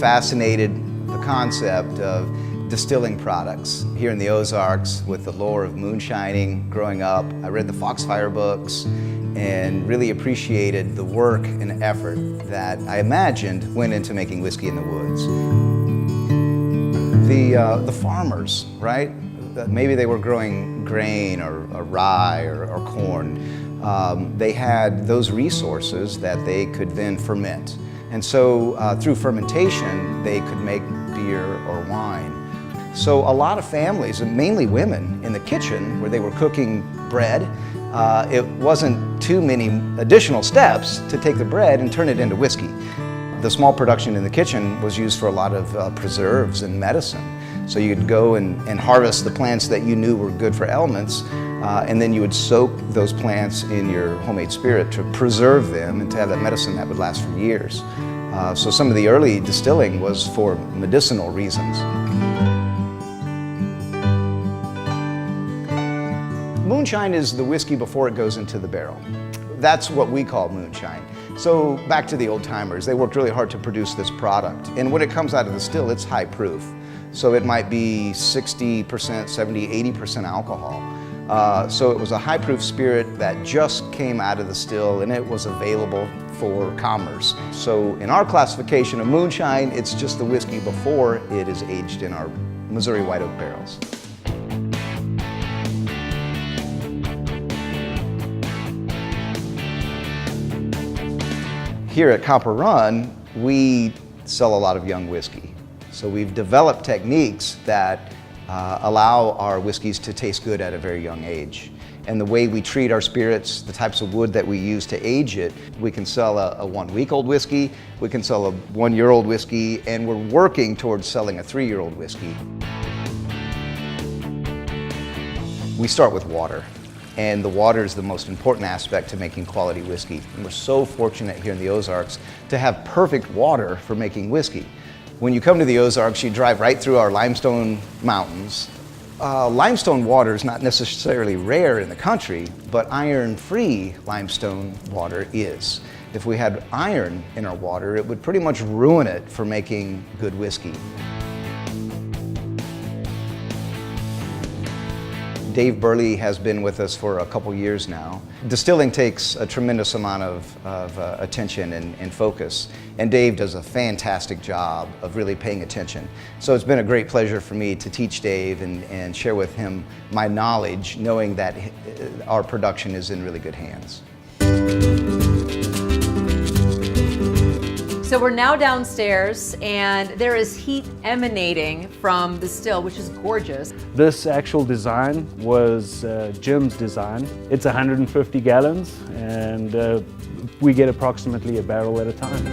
fascinated the concept of distilling products. Here in the Ozarks, with the lore of moonshining growing up, I read the Foxfire books and really appreciated the work and effort that I imagined went into making whiskey in the woods. The farmers, right? Maybe they were growing grain or rye or corn. They had those resources that they could then ferment. And so through fermentation, they could make beer or wine. So a lot of families, and mainly women, in the kitchen where they were cooking bread, it wasn't too many additional steps to take the bread and turn it into whiskey. The small production in the kitchen was used for a lot of preserves and medicine. So you'd go and harvest the plants that you knew were good for ailments, and then you would soak those plants in your homemade spirit to preserve them and to have that medicine that would last for years. So some of the early distilling was for medicinal reasons. Moonshine is the whiskey before it goes into the barrel. That's what we call moonshine. So back to the old timers, they worked really hard to produce this product. And when it comes out of the still, it's high proof. So it might be 60%, 70, 80% alcohol. So it was a high proof spirit that just came out of the still, and it was available for commerce. So in our classification of moonshine, it's just the whiskey before it is aged in our Missouri white oak barrels. Here at Copper Run, we sell a lot of young whiskey. So we've developed techniques that allow our whiskeys to taste good at a very young age. And the way we treat our spirits, the types of wood that we use to age it, we can sell a 1-week-old whiskey, we can sell a 1-year-old whiskey, and we're working towards selling a 3-year-old whiskey. We start with water. And the water is the most important aspect to making quality whiskey. And we're so fortunate here in the Ozarks to have perfect water for making whiskey. When you come to the Ozarks, you drive right through our limestone mountains. Limestone water is not necessarily rare in the country, but iron-free limestone water is. If we had iron in our water, it would pretty much ruin it for making good whiskey. Dave Burley has been with us for a couple years now. Distilling takes a tremendous amount of attention and focus, and Dave does a fantastic job of really paying attention. So it's been a great pleasure for me to teach Dave and share with him my knowledge, knowing that our production is in really good hands. So we're now downstairs, and there is heat emanating from the still, which is gorgeous. This actual design was Jim's design. It's 150 gallons, and we get approximately a barrel at a time.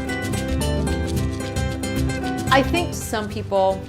I think to some people,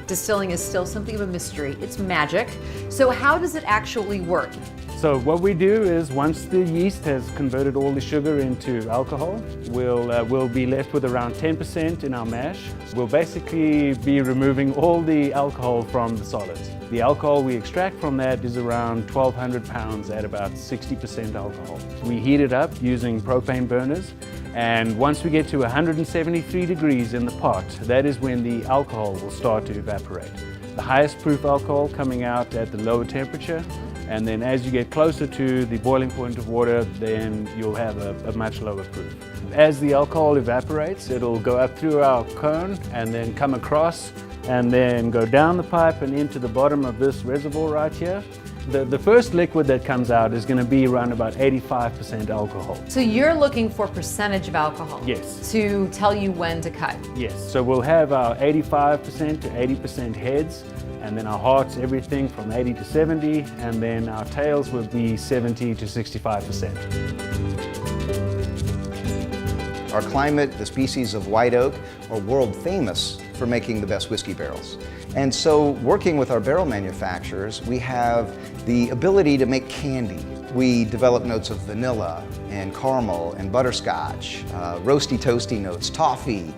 distilling is still something of a mystery. It's magic. So how does it actually work? So what we do is, once the yeast has converted all the sugar into alcohol, we'll be left with around 10% in our mash. We'll basically be removing all the alcohol from the solids. The alcohol we extract from that is around 1,200 pounds at about 60% alcohol. We heat it up using propane burners, and once we get to 173 degrees in the pot, that is when the alcohol will start to evaporate. The highest proof alcohol coming out at the lower temperature, and then as you get closer to the boiling point of water, then you'll have a much lower proof. As the alcohol evaporates, it'll go up through our cone and then come across and then go down the pipe and into the bottom of this reservoir right here. The first liquid that comes out is going to be around about 85% alcohol. So you're looking for percentage of alcohol? Yes. To tell you when to cut? Yes. So we'll have our 85% to 80% heads, and then our hearts, everything from 80 to 70, and then our tails would be 70 to 65%. Our climate, the species of white oak, are world famous for making the best whiskey barrels. And so working with our barrel manufacturers, we have the ability to make candy. We develop notes of vanilla and caramel and butterscotch, roasty toasty notes, toffee,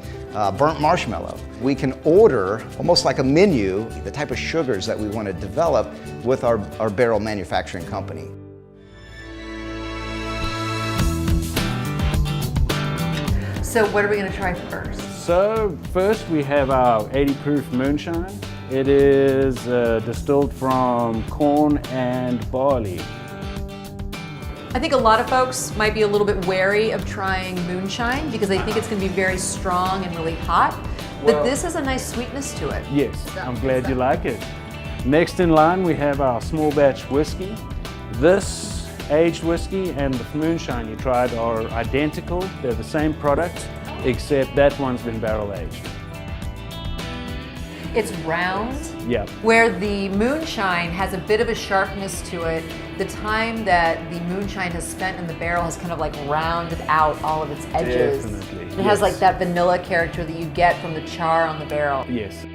burnt marshmallow. We can order, almost like a menu, the type of sugars that we want to develop with our barrel manufacturing company. So what are we going to try first? So first we have our 80 proof moonshine. It is distilled from corn and barley. I think a lot of folks might be a little bit wary of trying moonshine because they think it's going to be very strong and really hot. But Well, this has a nice sweetness to it. Yes, I'm glad you like it. Next in line we have our small batch whiskey. This aged whiskey and the moonshine you tried are identical. They're the same product, except that one's been barrel aged. It's round, Yeah. where the moonshine has a bit of a sharpness to it. The time that the moonshine has spent in the barrel has kind of like rounded out all of its edges. Definitely, It has yes. like that vanilla character that you get from the char on the barrel. Yes.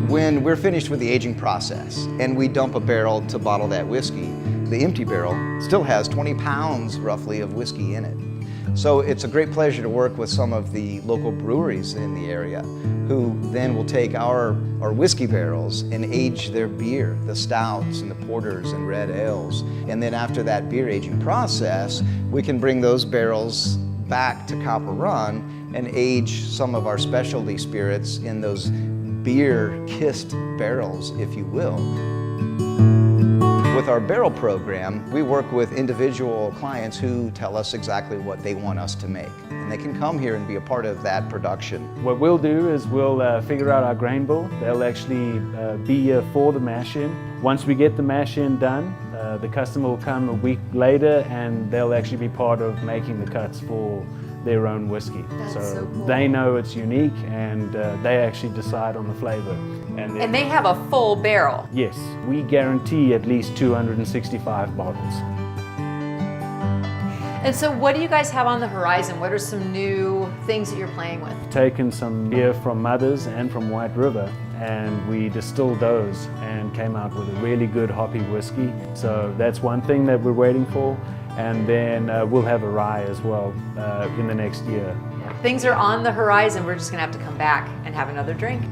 When we're finished with the aging process and we dump a barrel to bottle that whiskey, the empty barrel still has 20 pounds roughly of whiskey in it. So it's a great pleasure to work with some of the local breweries in the area who then will take our whiskey barrels and age their beer, the stouts and the porters and red ales. And then after that beer aging process, we can bring those barrels back to Copper Run and age some of our specialty spirits in those beer-kissed barrels, if you will. With our barrel program, we work with individual clients who tell us exactly what they want us to make. And they can come here and be a part of that production. What we'll do is we'll figure out our grain bill. They'll actually be here for the mash-in. Once we get the mash-in done, the customer will come a week later and they'll actually be part of making the cuts for their own whiskey. That's so cool. They know it's unique and they actually decide on the flavor. And they have a full barrel. Yes, we guarantee at least 265 bottles. And so what do you guys have on the horizon? What are some new things that you're playing with? Taken some beer from Mothers and from White River and we distilled those and came out with a really good hoppy whiskey. So that's one thing that we're waiting for. And then we'll have a rye as well in the next year. Things are on the horizon. We're just gonna have to come back and have another drink.